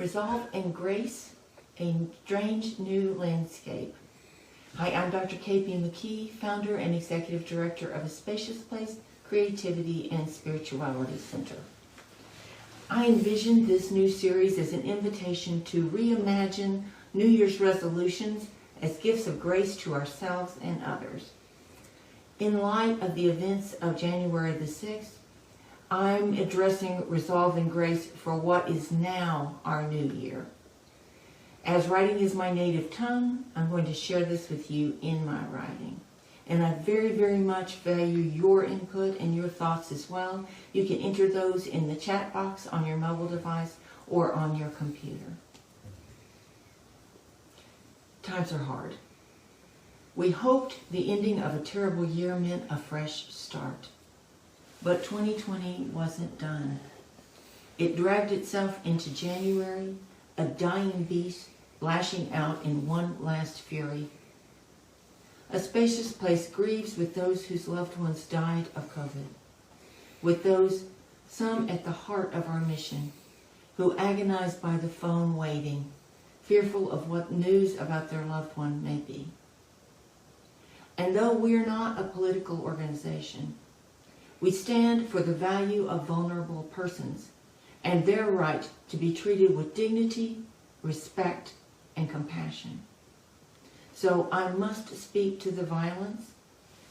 Resolve and Grace, a Strange New Landscape. Hi, I'm Dr. K.P. McKee, founder and executive director of A Spacious Place, Creativity and Spirituality Center. I envisioned this new series as an invitation to reimagine New Year's resolutions as gifts of grace to ourselves and others. In light of the events of January the 6th, I'm addressing Resolve and Grace for what is now our new year. As writing is my native tongue, I'm going to share this with you in my writing. And I very, very much value your input and your thoughts as well. You can enter those in the chat box on your mobile device or on your computer. Times are hard. We hoped the ending of a terrible year meant a fresh start. But 2020 wasn't done. It dragged itself into January, a dying beast lashing out in one last fury. A Spacious Place grieves with those whose loved ones died of COVID, with those, some at the heart of our mission, who agonize by the phone waiting, fearful of what news about their loved one may be. And though we're not a political organization, we stand for the value of vulnerable persons and their right to be treated with dignity, respect, and compassion. So I must speak to the violence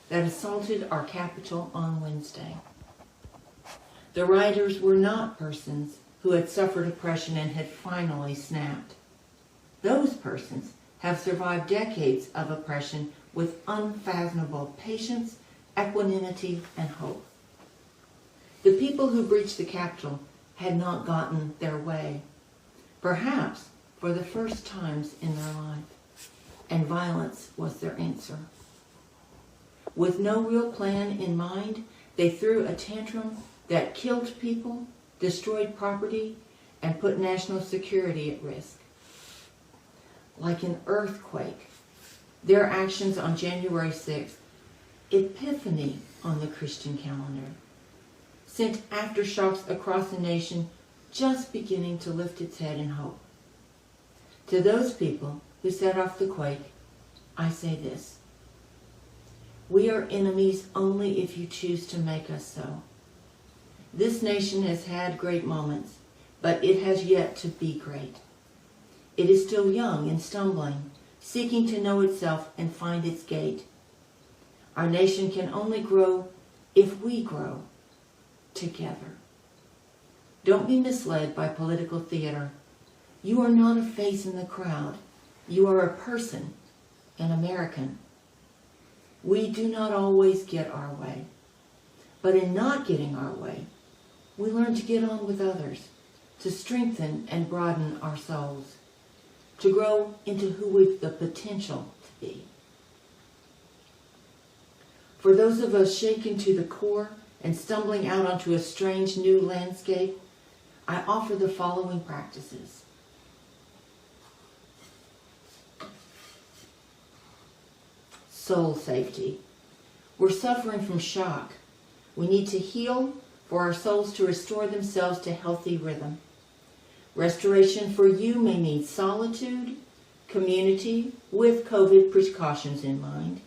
that assaulted our capital on Wednesday. The rioters were not persons who had suffered oppression and had finally snapped. Those persons have survived decades of oppression with unfathomable patience, equanimity, and hope. The people who breached the Capitol had not gotten their way, perhaps for the first times in their life, and violence was their answer. With no real plan in mind, they threw a tantrum that killed people, destroyed property, and put national security at risk. Like an earthquake, their actions on January 6th, Epiphany on the Christian calendar, sent aftershocks across the nation just beginning to lift its head in hope. To those people who set off the quake, I say this: we are enemies only if you choose to make us so. This nation has had great moments, but it has yet to be great. It is still young and stumbling, seeking to know itself and find its gate. Our nation can only grow if we grow together. Don't be misled by political theater. You are not a face in the crowd. You are a person, an American. We do not always get our way. But in not getting our way, we learn to get on with others, to strengthen and broaden our souls, to grow into who we've the potential to be. For those of us shaken to the core and stumbling out onto a strange new landscape, I offer the following practices. Soul safety. We're suffering from shock. We need to heal for our souls to restore themselves to healthy rhythm. Restoration for you may mean solitude, community with COVID precautions in mind,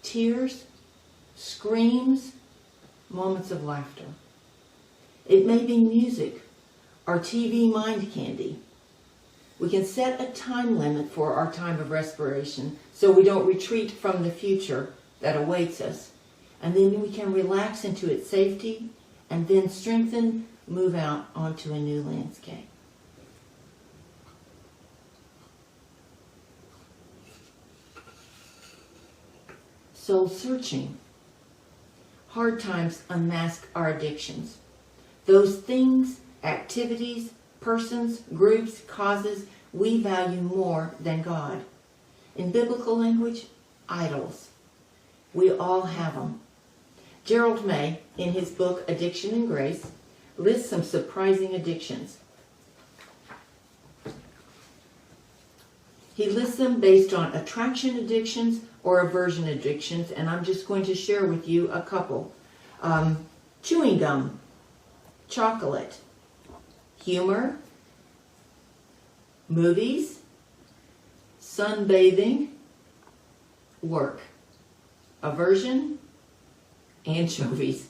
tears, screams, moments of laughter. It may be music or TV mind candy. We can set a time limit for our time of respiration so we don't retreat from the future that awaits us. And then we can relax into its safety and then strengthen, move out onto a new landscape. Soul searching. Hard times unmask our addictions. Those things, activities, persons, groups, causes we value more than God. In biblical language, idols. We all have them. Gerald May, in his book Addiction and Grace, lists some surprising addictions. He lists them based on attraction addictions or aversion addictions, and I'm just going to share with you a couple. Chewing gum, chocolate, humor, movies, sunbathing, work, aversion, anchovies.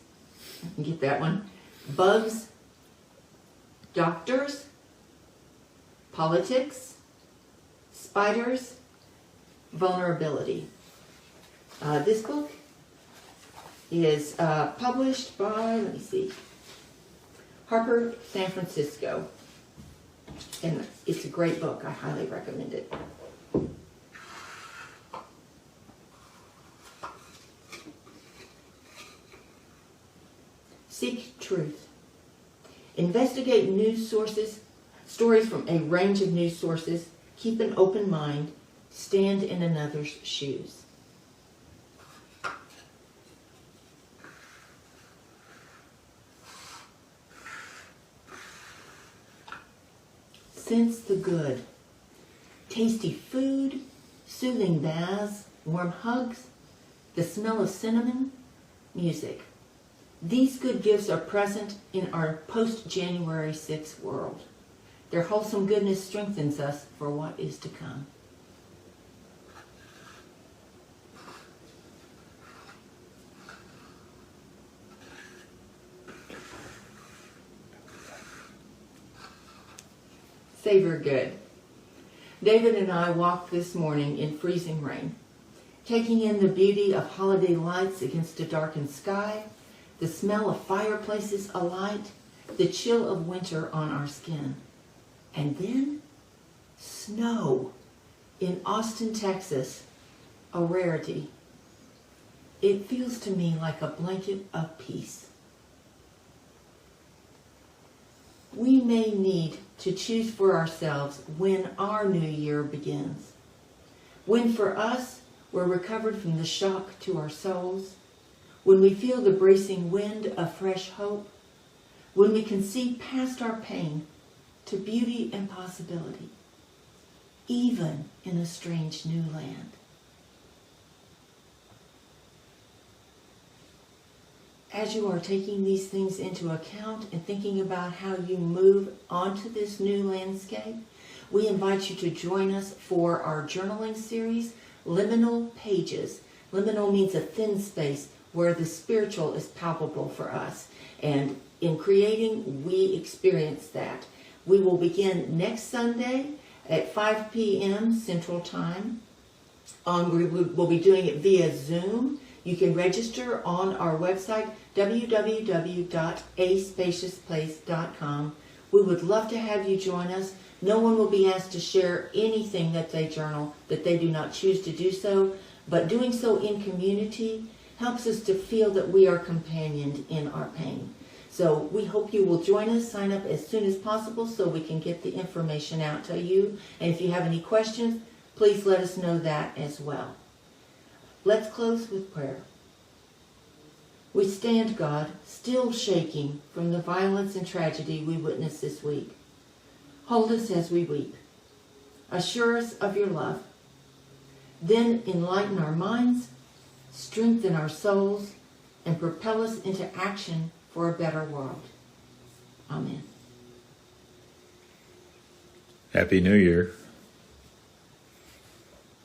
I can get that one. Bugs, doctors, politics, spiders, vulnerability. This book is published by, let me see, Harper San Francisco. And it's a great book. I highly recommend it. Seek truth. Investigate news sources, stories from a range of news sources. Keep an open mind. Stand in another's shoes. Sense the good. Tasty food, soothing baths, warm hugs, the smell of cinnamon, music. These good gifts are present in our post-January 6th world. Their wholesome goodness strengthens us for what is to come. Savor good. David and I walked this morning in freezing rain, taking in the beauty of holiday lights against a darkened sky, the smell of fireplaces alight, the chill of winter on our skin. And then snow in Austin, Texas, a rarity. It feels to me like a blanket of peace. We may need to choose for ourselves when our new year begins. When for us, we're recovered from the shock to our souls. When we feel the bracing wind of fresh hope. When we can see past our pain to beauty and possibility, even in a strange new land. As you are taking these things into account and thinking about how you move onto this new landscape, we invite you to join us for our journaling series, Liminal Pages. Liminal means a thin space where the spiritual is palpable for us. And in creating, we experience that. We will begin next Sunday at 5 p.m. Central Time. We'll be doing it via Zoom. You can register on our website, www.aspaciousplace.com. We would love to have you join us. No one will be asked to share anything that they journal that they do not choose to do so, but doing so in community helps us to feel that we are companioned in our pain. So we hope you will join us. Sign up as soon as possible so we can get the information out to you. And if you have any questions, please let us know that as well. Let's close with prayer. We stand, God, still shaking from the violence and tragedy we witnessed this week. Hold us as we weep. Assure us of your love. Then enlighten our minds, strengthen our souls, and propel us into action for a better world. Amen. Happy New Year.